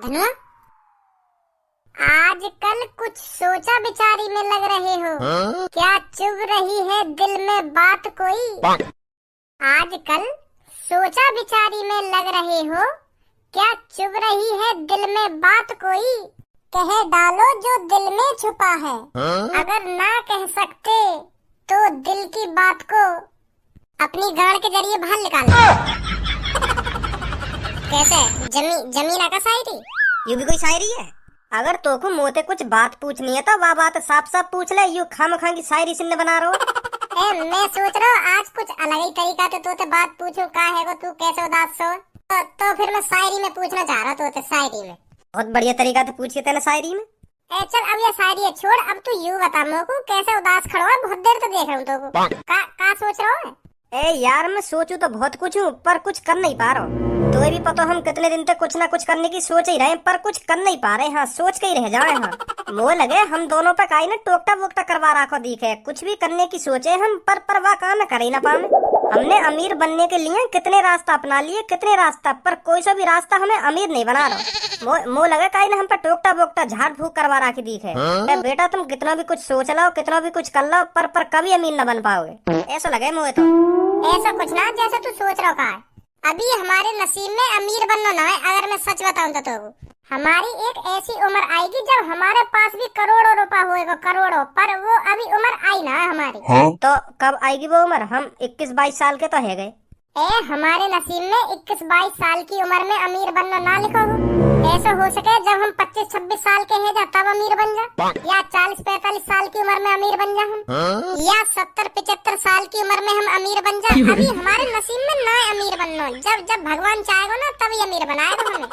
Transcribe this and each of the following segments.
धनुआ, आजकल कुछ सोचा विचारी में लग रहे हो। क्या चुभ रही है दिल में बात कोई? आजकल सोचा विचारी में लग रहे हो। क्या चुभ रही है दिल में बात कोई? कह डालो जो दिल में छुपा है। अगर ना कह सकते तो दिल की बात को अपनी गाड़ के जरिए बाहर निकालो। कैसे जमीन का शायरी? यू भी कोई शायरी है? अगर तोको मोते कुछ बात पूछनी है तो वह बात साफ साफ पूछ ले। यू खामखा की शायरी सिन्ने बना रहो। मैं सोच रहा हूँ आज कुछ अलग ही तरीका तो बात पूछूं। का है वो तू कैसे उदास हो? तो फिर मैं शायरी में पूछना चाह रहा तो शायरी में। बहुत बढ़िया तरीका तो पूछिए तेने शायरी में। चल अब ये शायरी है छोड़। अब तू यू बता मेरे कैसे उदास खड़ा है? बहुत देर तो देख रहा हूँ तो का सोच रहा हूँ। यार मैं सोचूं तो बहुत कुछ हूँ पर कुछ कर नहीं पा रहा हूँ। तो भी पता हम कितने दिन तक कुछ ना कुछ करने की सोच ही रहे पर कुछ कर नहीं पा रहे। हाँ सोच के ही रह जाए। हाँ मोह लगे हम दोनों पे काई ना टोकटा वोकटा करवा रखो दिखे। कुछ भी करने की सोचे हम पर वाह काम कर ही ना पाए। हमने अमीर बनने के लिए कितने रास्ता अपना लिए, कितने रास्ता, पर कोई सा भी रास्ता हमें अमीर नहीं बना रहा। मोह लगे काई ना हम पे टोकटा वोकटा झाड़ फूक करवा रखी दिखे। बेटा तुम कितना भी कुछ सोच लो, कितना भी कुछ कर लो, पर कभी अमीर न बन पाओगे। ऐसा लगे मोह तो। ऐसा कुछ ना जैसे तू सोच रहा है। अभी हमारे नसीब में अमीर बनना ना है। अगर मैं सच बताऊं तो हमारी एक ऐसी उम्र आएगी जब हमारे पास भी करोड़ों रुपया होएगा, करोड़ों। पर वो अभी उम्र आई ना है हमारी। तो कब आएगी वो उम्र? हम 21-22 साल के तो है गए। हमारे नसीब में 21-22 साल की उम्र में अमीर बनना ना लिखो हो। ऐसा हो सके जब हम 25-26 साल के हैं तब अमीर बन जा, या 40-45 साल की उम्र में अमीर बन जा हम, या 70-75 साल की उम्र में हम अमीर बन जा। अभी हमारे नसीब में ना अमीर बनना। जब भगवान चाहेगा ना तभी अमीर बनाएगा हमें।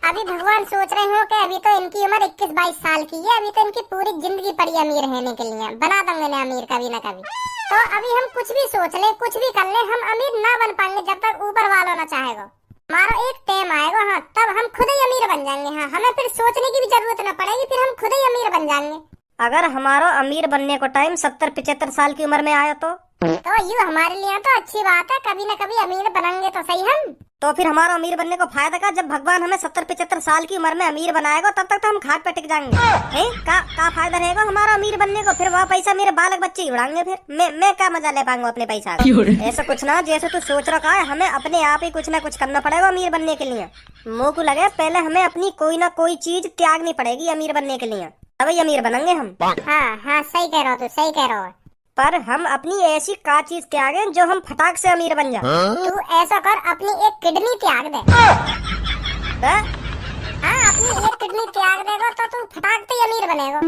अभी भगवान सोच रहे हो कि अभी तो इनकी उम्र 21-22 साल की है। अभी तो इनकी पूरी जिंदगी पड़ी अमीर रहने के लिए। बना दूंगे ना अमीर कभी ना कभी। तो अभी हम कुछ भी सोच ले, कुछ भी कर ले, हम अमीर ना बन पाएंगे जब तक ऊपर वाला ना चाहेगा। हमारा एक टाइम आएगा हाँ तब हम खुद ही अमीर बन जाएंगे। हाँ हमें फिर सोचने की भी जरूरत न पड़ेगी। फिर हम खुद ही अमीर बन जाएंगे। अगर हमारा अमीर बनने को टाइम 70-75 साल की उम्र में आया तो ये हमारे लिए तो अच्छी बात है। कभी न कभी अमीर बनेंगे तो सही हम। तो फिर हमारा अमीर बनने को फायदा का? जब भगवान हमें 70-75 साल की उम्र में अमीर बनाएगा तब तक तो हम खाट पे टिक जाएंगे। का फायदा रहेगा हमारा अमीर बनने को? फिर वह पैसा मेरे बालक बच्चे ही उड़ाएंगे। फिर मैं क्या मजा ले पाऊंगा अपने पैसा का? ऐसा कुछ ना जैसे तू सोच रखा है। हमें अपने आप ही कुछ ना कुछ करना पड़ेगा अमीर बनने के लिए। मुँह को लगे पहले हमें अपनी कोई ना कोई चीज त्यागनी पड़ेगी अमीर बनने के लिए, तभी अमीर बनेंगे हम। हाँ सही कह रहा हो, तू सही कह रहा हो। पर हम अपनी ऐसी का चीज त्यागे जो हम फटाक से अमीर बन जाए। तू ऐसा कर, अपनी एक किडनी त्याग दे। हाँ अपनी एक किडनी त्याग देगा तो तू फटाक से अमीर बनेगा।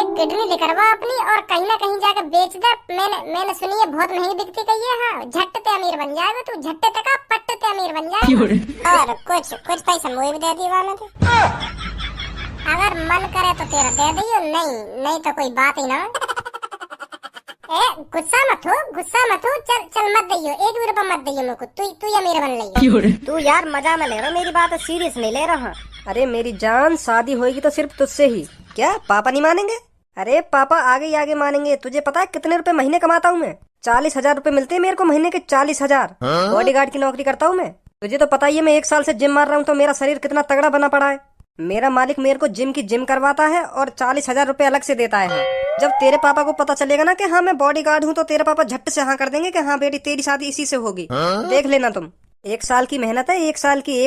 एक किडनी निकलवा अपनी और कहीं ना कहीं जाकर बेच दे। मैंने सुनी है बहुत महंगी बिकती कही है। हाँ झट्ट से अमीर बन जाएगा तू। झट्टे तक पट्टे से अमीर बन जाएगा। और कुछ पैसा मुझे भी दे दीवाना तू। अगर मन करे तो तेरा दे दियो, नहीं तो कोई बात ही ना। गुस्सा मत हो। चल मत दियो, 1 भी रुपया मत दियो मेरे को। तू या मेरे बन ले। तू यार मजा में ले रहा, मेरी बात सीरियस नहीं ले रहा। अरे मेरी जान, शादी होगी तो सिर्फ तुझसे ही। क्या पापा नहीं मानेंगे? अरे पापा आगे मानेंगे। तुझे पता है कितने रुपए महीने कमाता हूँ मैं? 40,000 रुपए मिलते हैं मेरे को महीने के। 40,000। बॉडीगार्ड की नौकरी करता हूँ मैं। तुझे तो पता ही है मैं 1 साल से जिम मार रहा हूँ तो मेरा शरीर कितना तगड़ा बना पड़ा है। मेरा मालिक मेरे को जिम करवाता है और 40,000 रुपए अलग से देता है। जब तेरे पापा को पता चलेगा ना कि हाँ मैं बॉडीगार्ड हूँ तो तेरे पापा झट से हाँ कर देंगे कि हाँ बेटी तेरी शादी इसी से होगी। देख लेना तुम। 1 साल की मेहनत है, 1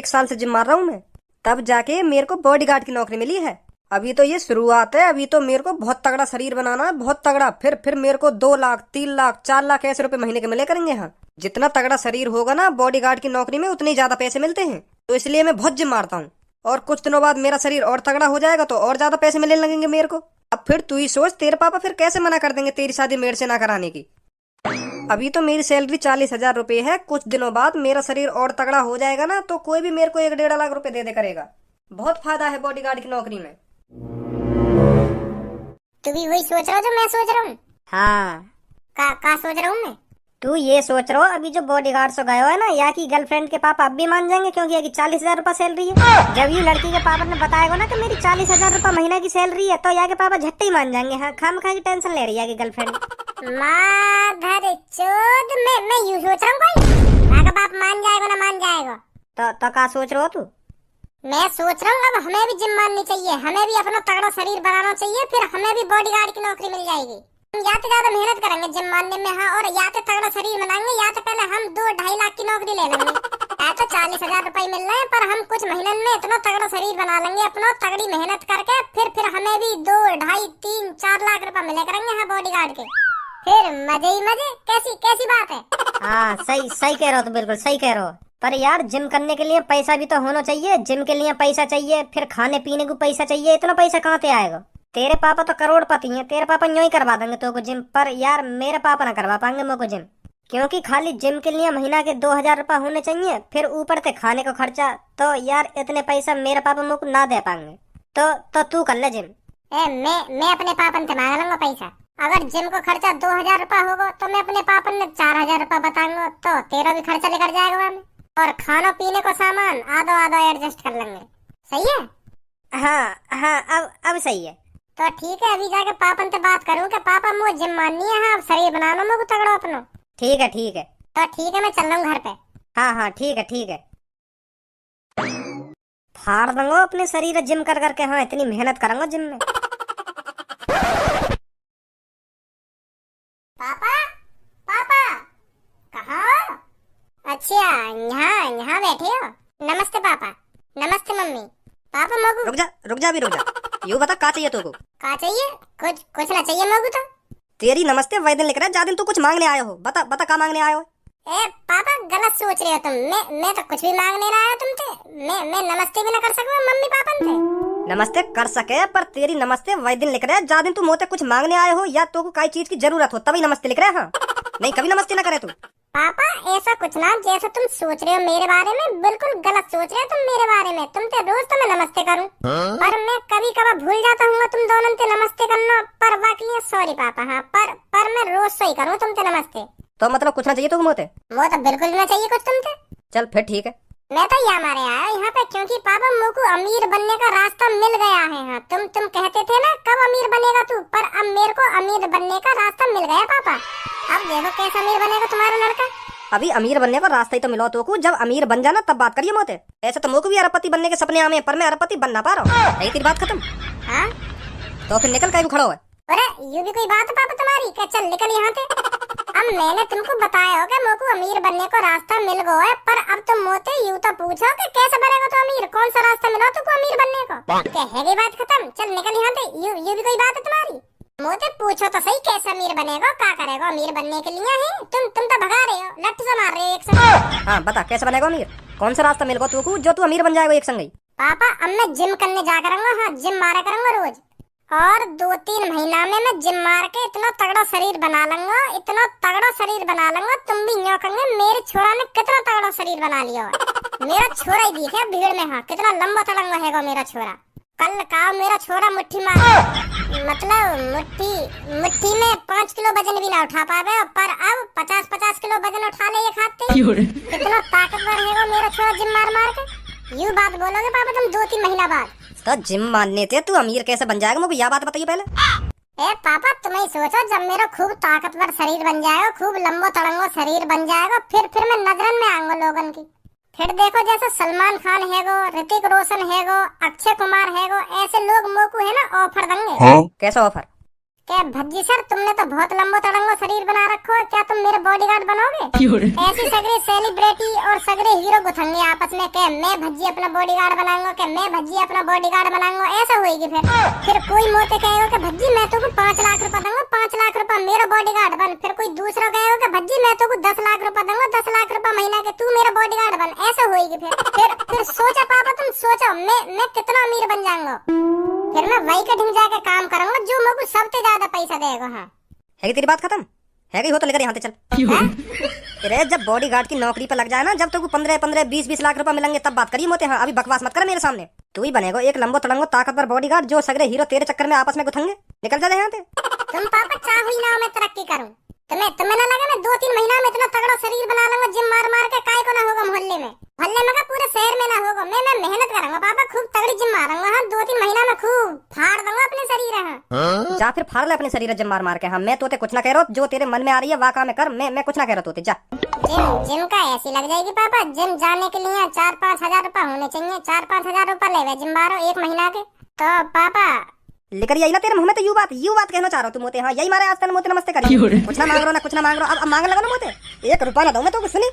साल से जिम मार रहा हूँ मैं, तब जाके मेरे को बॉडीगार्ड की नौकरी मिली है। अभी तो ये शुरुआत है। अभी तो मेरे को बहुत तगड़ा शरीर बनाना है, बहुत तगड़ा। फिर मेरे को 2 लाख 3 लाख 4 लाख ऐसे रुपए महीने के मिले करेंगे। हाँ जितना तगड़ा शरीर होगा ना बॉडीगार्ड की नौकरी में उतने ज्यादा पैसे मिलते हैं। तो इसलिए मैं बहुत जिम मारता हूँ। और कुछ दिनों बाद मेरा शरीर और तगड़ा हो जाएगा तो और ज्यादा पैसे मिलने लगेंगे मेरे को। अब फिर तू ही सोच, तेरे पापा फिर कैसे मना कर देंगे तेरी शादी मेरे से ना कराने की। अभी तो मेरी सैलरी 40,000 रुपए है। कुछ दिनों बाद मेरा शरीर और तगड़ा हो जाएगा ना तो कोई भी मेरे को 1-1.5 लाख रुपए दे करेगा। बहुत फायदा है बॉडीगार्ड की नौकरी में। तू भी वही सोच रहा हो जो मैं सोच रहा हूँ? हाँ का सोच रहा हूँ मैं? तू ये सोच रहा हो अभी जो बॉडीगार्ड से गए हो है ना, या की गर्लफ्रेंड के पापा अब भी मान जाएंगे क्योंकि ये 40,000 रुपया सैलरी है। जब ये लड़की के पापा ने बताएगा ना कि मेरी 40,000 रुपया महीना की सैलरी है तो यहाँ के पापा झट्टे ही मान जाएंगे। हाँ खामखा की टेंशन ले रही है गर्लफ्रेंड। माधर चोद, मैं यूं सोच रहा हूँ कोई बाप मान जाएगा ना मान जाएगा। तो का सोच रहे हो तू? मैं सोच रहा हूँ अब हमें भी जिम मारनी चाहिए, हमें भी अपना तगड़ा शरीर बनाना चाहिए, फिर हमें भी बॉडीगार्ड की नौकरी मिल जाएगी। हम या तो ज्यादा मेहनत करेंगे जिम मारने में, हाँ, और या तो तगड़ा शरीर बनाएंगे, या तो पहले हम 2-2.5 लाख की नौकरी ले लेंगे। ऐ तो 40,000 रुपए मिल रहे हैं, पर हम कुछ महीनों में इतना तगड़ा शरीर बना लेंगे अपना, तगड़ी मेहनत करके, फिर हमें भी 2-2.5-3-4 लाख रुपए मिले करेंगे हाँ बॉडीगार्ड के। फिर मजे ही मजे। कैसी कैसी बात है? हाँ सही सही कह रहे हो, तो बिल्कुल सही कह रहे हो। पर यार जिम करने के लिए पैसा भी तो होना चाहिए, जिम के लिए पैसा चाहिए, फिर खाने पीने को पैसा चाहिए, इतना पैसा कहाँ से आएगा? तेरे पापा तो करोड़पति हैं, तेरे पापा यूं ही करवा देंगे तो को जिम, पर यार मेरे पापा ना करवा पाएंगे मेरे को जिम, क्योंकि खाली जिम के लिए महीना के 2,000 रुपए होने चाहिए, फिर ऊपर से खाने का खर्चा, तो यार इतने पैसा मेरे पापा मेरे को ना दे पाएंगे। तो तू कर ले जिम। मैं अपने पापन से मांग लूंगा पैसा। अगर जिम को खर्चा 2,000 रुपए होगा तो मैं अपने पापन ने 4,000 रुपए बताऊंगा, तो तेरा भी खर्चा लेकर जाएगा वहाँ में, और खाना पीने को सामान आधा एडजस्ट कर लेंगे। सही है? हाँ अब सही है। तो ठीक है, अभी जाके पापन से बात करूँ कि पापा मुझे जिम मारनी है, हाँ, अब शरीर बनाना मुझे तगड़ा अपना। ठीक है। तो ठीक है, मैं चल रहा हूँ घर पे। हाँ ठीक है। फाड़ दूंगा अपने शरीर जिम कर करके, हाँ इतनी मेहनत करूंगा जिम में। पापा कहाँ? अच्छा, यहाँ बैठे हो। नमस्ते पापा। नमस्ते मम्मी। पापा मगू। रुक जा यूं बता का चाहिए तुमको? का चाहिए? कुछ ना चाहिए मगू। तो तेरी नमस्ते वैदन लिख रहा है, जादिन तू कुछ मांगने आयो हो, बता का मांगने आयो हो? ए पापा गलत सोच रहे हो तुम, मैं तो कुछ भी मांग नहीं रहा हूँ तुमसे। मैं नमस्ते भी ना कर सकूँ मम्मी पापा से। नमस्ते कर सके, पर तेरी नमस्ते वैदिन लिख रहा है, जादिन तू मोते कुछ मांगने आए हो या तो कोई चीज की जरूरत हो तभी नमस्ते लिख रहे हैं। हाँ नहीं कभी नमस्ते ना करे तू। पापा ऐसा कुछ ना, जैसा तुम सोच रहे हो मेरे बारे में, बिल्कुल गलत सोच रहे हो तुम मेरे बारे में। तुम तो रोज तो मैं नमस्ते करूं, पर मैं कभी कभार भूल जाता हूँ तुम दोनों से नमस्ते करना, पर बाकी सॉरी पापा। हाँ पर मैं रोज सही करूँ तुमसे नमस्ते। तो मतलब कुछ ना चाहिए तुमको मोते? वो तो बिल्कुल ना चाहिए कुछ तुमसे। चल फिर ठीक है। मैं तो यहाँ मारे आया यहाँ पे, क्योंकि पापा मुझको अमीर बनने का रास्ता मिल गया है। हाँ तुम कहते थे ना कब अमीर बनेगा तू, पर अब मेरे को अमीर बनने का रास्ता मिल गया पापा। अब देखो कैसा अमीर बनेगा तुम्हारा लड़का। अभी अमीर बनने का रास्ता ही तो मिला तो को, जब अमीर बन जाना तब बात करिए मोते। ऐसे तो मुझको भी अरबपति बनने के सपने आमे, पर मैं अरबपति बन ना पा रहा हूँ। नहीं तेरी बात खत्म? हाँ तो फिर निकल कहीं खड़ा हुआ है। अरे ये भी कोई बात है पापा तुम्हारी? क्या चल निकल यहाँ से। अब मैंने तुमको बताया होगा मुझको अमीर बनने को रास्ता मिल गया है, पर अब तुम मोते यूं तो पूछो कि कैसे बनेगा तो अमीर, कौन सा रास्ता मिला तुमको अमीर बनने को? क्या है ये बात खत्म? चल निकल यहाँ से। ये भी कोई बात है तुम्हारी? मोते पूछो तो सही कैसे अमीर बनेगा, क्या करेगा अमीर बनने के लिए? है तुम तो भगा रहे हो, लट्ठ से मार रहे हो एक संग। हाँ बता कैसे बनेगा अमीर, कौन सा रास्ता मिलेगा तू को जो तू अमीर बन जाएगा एक संग ही? पापा अब मैं जिम करने जा करूंगा, हाँ जिम मारा करूंगा रोज, और 2-3 महीना में मैं जिम मार के इतना तगड़ा शरीर बना लूंगा, इतना तगड़ा शरीर बना लूंगा तुम भी यूं कहोगे मेरे छोरा ने कितना तगड़ा शरीर बना लिया है। मेरा छोरा ही दिखे भीड़ में, हाँ कितना लंबा तड़ंगा है मेरा छोरा। कल का मेरा छोरा मुट्ठी मार, मतलब मुट्ठी में 5 किलो वजन भी ना उठा पावे, पर अब 50-50 किलो वजन उठा ले ये खाते। कितना ताकतवर है मेरा छोरा जिम मार मार के। यूं बात बोलोगे पापा तुम 2-3 महीना बाद? तो जिम मानने थे तू अमीर कैसे बन जाएगा मुझे यह बात बताइए पहले। ए पापा तुम ही सोचो, जब मेरा खूब ताकतवर शरीर बन जाएगा, खूब लंबो तड़ंगो शरीर बन जाएगा, फिर मैं नजरन में आऊंगा लोगन की। फिर देखो जैसे सलमान खान है गो, ऋतिक रोशन है गो, अक्षय कुमार है गो, ऐसे लोग मोको है ना ऑफर देंगे। कैसा ऑफर? क्या भज्जी सर तुमने तो बहुत लंबो तड़ंगो शरीर बना रखो है, क्या तुम मेरे बॉडीगार्ड बनोगे? ऐसी सगरे सेलिब्रिटी और सगरे हीरो गुथंगे आपस में के मैं भज्जी अपना बॉडीगार्ड बनाऊंगा, के मैं भज्जी अपना बॉडीगार्ड बनाऊंगा, ऐसा होएगी। फिर कोई मोते कहेगा कि भज्जी मैं तो 5 लाख रुपए दूंगा, 5 लाख रुपए मेरा बॉडीगार्ड बन। फिर कोई दूसरा कहेगा कि भज्जी मैं तो 10 लाख रुपए दूंगा, 10 लाख रुपए महीना के तू मेरा बॉडीगार्ड बन, ऐसा होएगी। फिर सोचा पापा तुम सोचो मैं कितना अमीर बन जाऊंगा। फिर मैं वही कटिंग जाके काम करूंगा जो मुझको सबसे ज्यादा पैसा देगा। हाँ है तेरी बात खत्म? है गई हो तो लेकर यहाँ से चल। अरे जब बॉडीगार्ड की नौकरी पर लग जाए ना, जब तो 15-15, 20-20 लाख रुपए मिलेंगे तब बात करिए मोते। हाँ अभी बकवास मत कर मेरे सामने। तू ही बनेगा एक लंबो तड़ंगो ताकतवर बॉडीगार्ड जो सगरे हीरो तेरे चक्कर में आपस में गुथंगे। निकल जा यहाँ से। तुम पापा चाहो ही ना मैं तरक्की करूं, तुम्हें ना लगा मैं 2-3 महीना में इतना तगड़ा शरीर बना लूंगा जिम मार मार के, काय को ना होगा मोहल्ले में का पूरे शहर में ना होगा। मैं मेहनत करूंगा पापा, खूब तगड़ी जिम मारूंगा। हाँ 2-3 महीना में खूब फाड़ दूंगा अपने शरीर। हाँ जा जा फिर फाड़ ले अपने शरीर जिम मार मार के। हाँ मैं तोते कुछ ना कह रहा हूँ, जो तेरे मन में आ रही है वाह काम कर, मैं कुछ ना कह रहा तोते जा। जिम जिम का ऐसी लग जाएगी पापा। जिम जाने के लिए 4-5 हजार रूपए होने चाहिए। 4-5 हजार रूपए ले जिम बारो 1 महीना के। तो पापा लेकर यही ना तेरे मुंह में तो यू बात कहना चाह रहा तू मोते। हाँ यही मारे आज तक मोते नमस्ते करी, कुछ ना मांग रहा ना कुछ ना मांग रहा। अब मांग लगा ना मोते, 1 रुपया ना दूं मैं तो कुछ नहीं।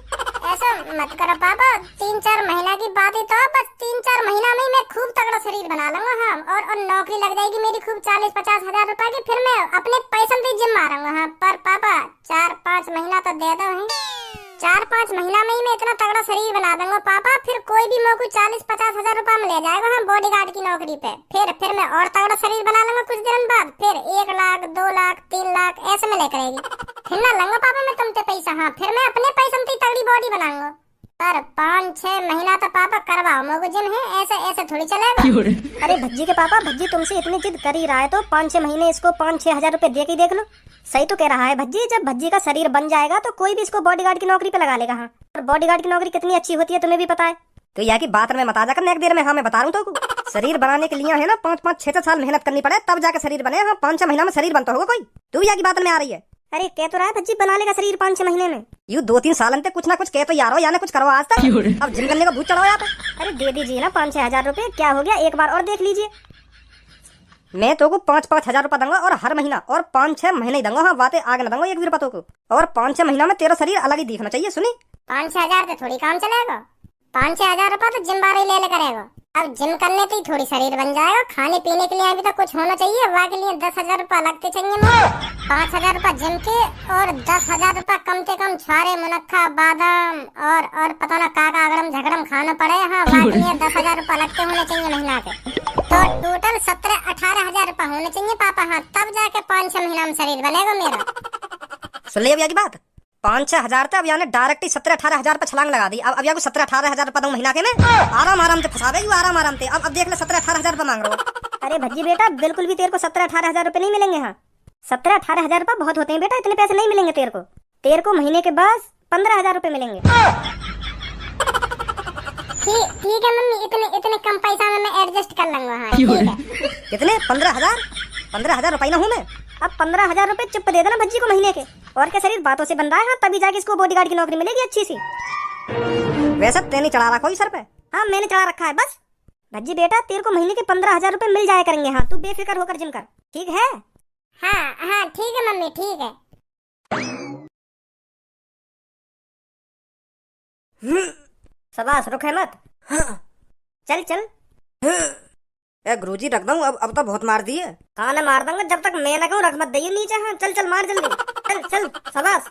ऐसा मत करो पापा। 3-4 महीना की बात है तो बस 3-4 महीना में ही मैं खूब तगड़ा शरीर बना लूंगा। हाँ और नौकरी लग जाएगी मेरी खूब 40-50 हजार रूपए की। फिर मैं अपने पैसे से जिम मारूंगा। हाँ पर पापा 4-5 महीना तो दे दो। 4-5 महीना में ही मैं इतना तगड़ा शरीर बना दूंगा पापा। फिर कोई भी मेरे को 40-50 हजार रूपए में ले जाएगा हम बॉडीगार्ड की नौकरी पे। फिर मैं और तगड़ा शरीर बना लूंगा कुछ दिन बाद। फिर 1 लाख 2 लाख 3 लाख ऐसे में लेकर आएगी। फिर ना लूंगा पापा मैं तुमसे पैसा। हाँ फिर मैं अपने पैसे से तगड़ी बॉडी बनाऊंगा। पर 5-6 महीना तो पापा करवाओ मेरे जिम है, ऐसे थोड़ी चलेगा। अरे भज्जी के पापा, भज्जी तुमसे इतनी जिद कर ही रहा है तो 5-6 महीने इसको 5-6 हजार रुपए दे के देख लो। सही तो कह रहा है भज्जी। जब भज्जी का शरीर बन जाएगा तो कोई भी इसको बॉडीगार्ड की नौकरी पे लगा लेगा। हाँ और बॉडीगार्ड की नौकरी कितनी अच्छी होती है तुम्हें भी पता है। तो यह की बात में मत आ जा कर एक देर में। हाँ मैं बता रहा हूँ तो शरीर बनाने के लिए है ना 5-5 6-6 साल मेहनत करनी पड़े तब जाके शरीर बने। हाँ 5-6 महीना में शरीर बनता होगा कोई। तू यह की बात में आ रही है। अरे कह तो रहा है भज्जी बना लेगा शरीर 5-6 महीने में। यू 2-3 साल अंते कुछ ना कुछ कह तो यारो या कुछ करो आज तक। अब जिम करने का भूत चढ़ाओ यहाँ पे। अरे दे दीजिए ना 5-6 हजार रुपए, क्या हो गया, एक बार और देख लीजिए। मैं तो को 5-5 हजार रुपया दूंगा और हर महीना और 5-6 महीने ही दूंगा। हाँ बातें आगे न दूंगा 1 भी रुपया तो को। और 5-6 महीना में तेरा शरीर अलग ही दिखना चाहिए। सुनी 5-6 हजार से थोड़ी काम चलेगा। 5-6 हजार रूपए तो जिम बार ही ले करेगा। अब जिम करने से ही थोड़ी शरीर बन जाएगा। खाने पीने के लिए अभी तो कुछ होना चाहिए। वहाँ के लिए 10 हजार रूपए लगते चाहिए मुझे। 5 हजार रूपए जिम के और 10 हजार रूपए कम से कम छारे मुनक्खा बादाम और पता ना काका अगड़म झगड़म खाना पड़े। हाँ वहाँ के लिए 10 हजार रूपए लगते होने चाहिए महीना के। तो टोटल 17-18 हजार रूपए होने चाहिए पापा। हाँ तब जाके 5-6 महीना में शरीर बनेगा मेरा। सुन ले अब की बात। 5-6 हजार अब यानी डायरेक्ट ही 17-18 हजार पे छलांग लगा दी। अब या 17-18 हजार रुपया दूं महीना के में आराम से फंसा देगी आराम से। अब देख ले 17-18 हजार रुपया मांग रहा हूँ। अरे भज्जी बेटा बिल्कुल भी तेरे को 17-18 हजार रुपए नहीं मिलेंगे। हाँ 17-18 हजार रुपए बहुत होते हैं बेटा, इतने पैसे नहीं मिलेंगे तेरे को। तेरे को महीने के बाद 15 हजार रुपए मिलेंगे। ठीक है मम्मी, इतने कम पैसा में मैं एडजस्ट कर लूंगा। हाँ ठीक है। कितने 15 हजार रुपये ना हूँ मैं। अब 15 हजार रुपए चुप दे देना भज्जी को महीने के। और क्या शरीर बातों से बन रहा है। हाँ तभी जाके इसको बॉडीगार्ड की नौकरी मिलेगी अच्छी सी। वैसे तेने चढ़ा रखा सर पे। हाँ मैंने चढ़ा रखा है बस। भज्जी बेटा तेरे को महीने के 15 हजार रुपए मिल जाया करेंगे। हाँ तू बेफिक्र होकर जिम कर, ठीक है। हाँ ठीक है मम्मी ठीक है। शाबाश रुक है मत। चल गुरुजी रख दूं। अब तो बहुत मार दी है। हाँ ना मार दूंगा जब तक मैं ना कहूँ रख मत दइयो नीचे। हाँ चल मार जल्दी। चल शाबाश।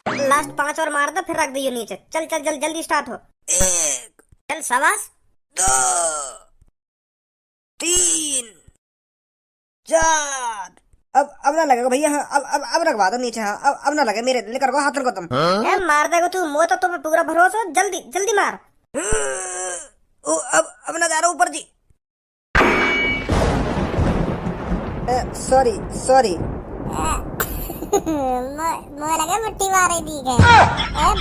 लास्ट 5 और मार दो फिर रख दइयो नीचे। चल जल्दी स्टार्ट हो। 1 चल शाबाश। 2 3 4 अब ना लगेगा भैया। हाँ अब रखवा दो नीचे। हाँ अब ना लगे मेरे लेकर को हाथ को तुम। मार देगा तू, मुँह तो तुम्हें पूरा भरोसा। जल्दी मार। अब ना जा रहा ऊपर जी। सॉरी मुझे लगा मिट्टी मार रही थी क्या?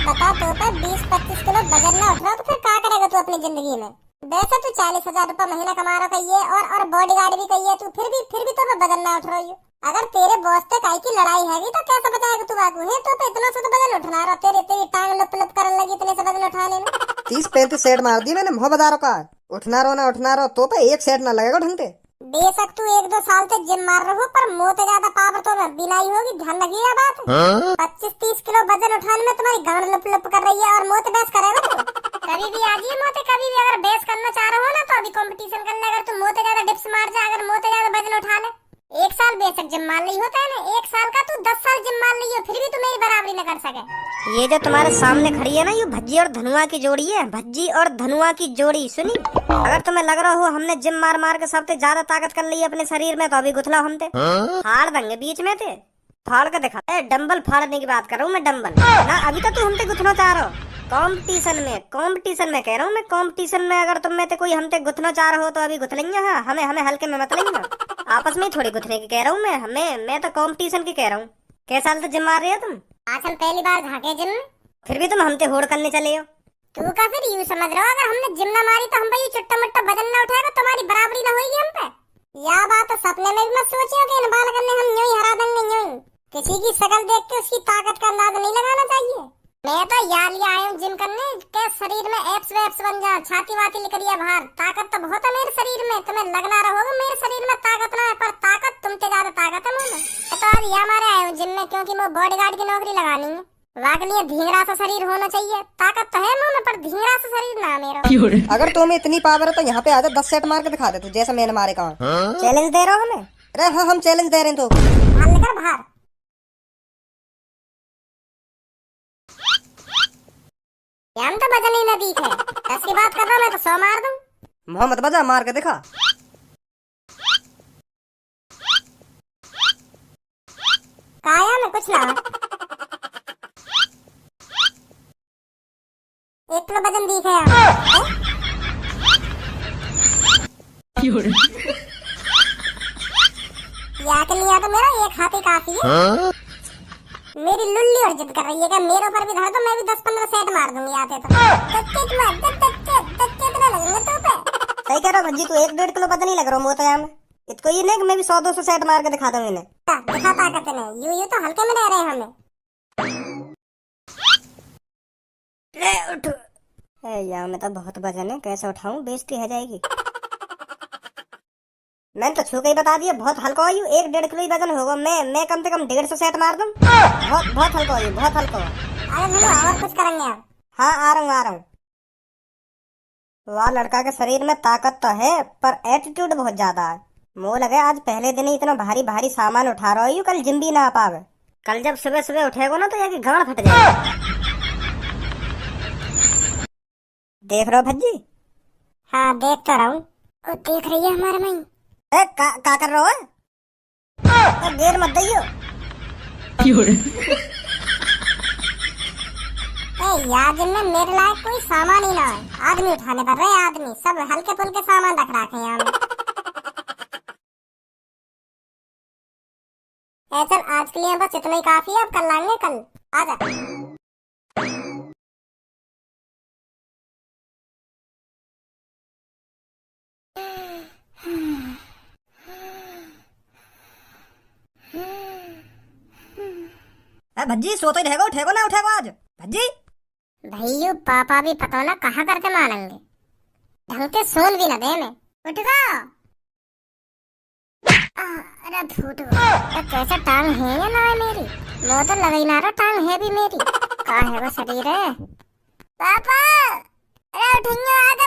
बता तो पे 20-25 किलो वजन ना उठा तो फिर क्या करेगा तू अपनी जिंदगी में? वैसे तू 40 हजार रुपया महीना कमा रहा है और बॉडीगार्ड भी कही है तू, फिर भी तो वजन ना उठ रही है। अगर तेरे बॉस से काई की लड़ाई हैगी तो कैसे बताएगा तू बाकू है? तो पे इतना सा तो वजन उठना रहा। तेरी टांग लप करने लगी इतने से वजन उठाने में। 30-35 सेट मार दी मैंने मुँह बता रहा। उठना रहो तो पे 1 सेट ना लगेगा ढंग से। बेशक तू 1-2 साल तक जिम मार रहा हो पर मुँह से ज्यादा पावर तो बिनाई होगी। ध्यान रखिए बात। 25-30 किलो वजन उठाने में तुम्हारी गांड लप कर रही है और मुँह से बहस करेगा तू। कभी भी आ जाइए मुँह से, कभी भी अगर बहस करना चाह रहा हो ना तो अभी कंपटीशन कर ले। अगर तू मुँह से ज्यादा डिप्स मार जा, अगर मुँह से ज्यादा वजन उठा ले। 1 साल बेशक जिम मार ली होता है ना, 1 साल का तू 10 साल जिम मार ली हो फिर भी तू मेरी बराबरी न कर सके। ये जो तुम्हारे सामने खड़ी है ना ये भज्जी और धनुआ की जोड़ी है। भज्जी और धनुआ की जोड़ी सुनी। अगर तुम्हें लग रहा हो हमने जिम मार के सबसे ज्यादा ताकत कर ली है अपने शरीर में तो अभी गुथला हमते फाड़ देंगे बीच में थे। फाड़ के दिखा। डंबल फाड़ने की बात कर रहा हूँ मैं, डंबल ना। अभी तो तू हमसे गुथना चाह रहा हो कंपटीशन में कह रहा हूँ मैं। कंपटीशन में अगर तुम में से कोई हमसे गुथना चाह रहे हो तो अभी गुथ लेंगे। हाँ हमें हल्के में मत लेंगे। आपस में थोड़ी गुथने की कह रहा हूँ मैं तो कंपटीशन की कह रहा हूँ। कैसा साल तो जिम मार रहे हो तुम? आज हम पहली बार झाके जिम में। फिर भी तुम हमसे होड़ करने चले हो। तू का फिर यूं समझ रहा हो अगर हमने जिम ना मारी तो हम भाई चुट्टा मुट्टा वजन ना उठाएगा तुम्हारी बराबरी ना होगी हम पे? या बात तो सपने में भी मत सोचियो कि इन बालकन ने हम यूं ही हरा देंगे यूं ही। किसी की शक्ल देख के उसकी ताकत का अंदाजा नहीं लगाना चाहिए। मैं तो यार लिया आया हूँ जिम करने के शरीर में एप्स वेप्स बन जा, छाती वाती निकल है बाहर। ताकत तो बहुत है मेरे शरीर में, तुम्हें लगना रहोगे मेरे शरीर में ताकत ना है, पर ताकत तुमसे ज्यादा ताकत है मुझे। तो आज यहाँ हमारे आए हूँ जिम में क्योंकि मैं बॉडीगार्ड की नौकरी लगानी है। वाकई लिए धींगरा सा शरीर होना चाहिए, ताकत तो है मुंह में पर धींगरा सा शरीर ना मेरा। अगर तुम्हें इतनी पावर है तो यहाँ पे आ जा, 10 सेट मार के दिखा दे तू, जैसा मैंने मारे कहा। चैलेंज दे रहा हो हमें? अरे हाँ, हम चैलेंज दे रहे हैं तो। बाहर लेकर बाहर। हम तो वजन ही न दिखे, 10 की बात कर रहा हूँ मैं तो 100 मार दूं। मोहम्मद बजा, मार के दिखा। काया में कुछ ना 1 किलो वजन दिखे या के लिए तो मेरा एक हाथ ही काफी है। मेरी लुल्ली और जिद कर रही है कि मेरे ऊपर भी धर दो, मैं भी 10-15 सेट मार दूंगी आते तो। कितने लगेंगे तो पे? सही कह रहा भज्जी, तू 1-1.5 किलो पता नहीं लग रहा मोटा यार। इसको ये नहीं कि मैं भी 100-200 सेट मार के दिखा दूं इन्हें। दिखा ताकत नहीं, यूं तो हल्के में रह रहे हैं हमें। ले उठ। यार मैं तो बहुत वजन है, कैसे उठाऊं, बेइज्जती हो जाएगी। मैंने तो छू के ही बता दिया, बहुत हल्का हो, 1-1.5 किलो ही वजन होगा। मैं कम से कम 150 सेट मार दूं। बहुत हल्का हो, बहुत हल्का हो। अरे हम और कुछ करेंगे अब। हाँ आ रहा हूँ। वाह, लड़का के शरीर में ताकत तो है पर एटीट्यूड बहुत ज्यादा है। मुँह लगे आज पहले दिन ही इतना भारी भारी सामान उठा रहा हूँ, कल जिम भी ना आ पावे। कल जब सुबह सुबह उठेगा ना तो यार गाड़ फट जाएगा। देख रहे हो भज्जी? हाँ देख तो रहा हूँ। देख रही है हमारे में। का कर रहे हो? देर मत दइयो। यार जिम में मेरे लायक कोई सामान ही ना है, आदमी उठाने पर रहे आदमी, सब हल्के फुल्के सामान रख रखे हैं यहाँ में। चल आज के लिए बस इतना ही काफी है, अब कल लाएंगे, कल आजा। भज्जी सोते ही रहेगा, उठेगा ना उठेगा आज भज्जी? भैया पापा भी पता ना कहाँ करके मानेंगे, ढंग से सोन भी न दे में। उठ गया। अरे फूट गया। कैसा टांग है या ना है मेरी? वो तो लगा ही ना रहा टांग है भी मेरी। कहाँ है वो शरीर है? पापा अरे उठिए, आजा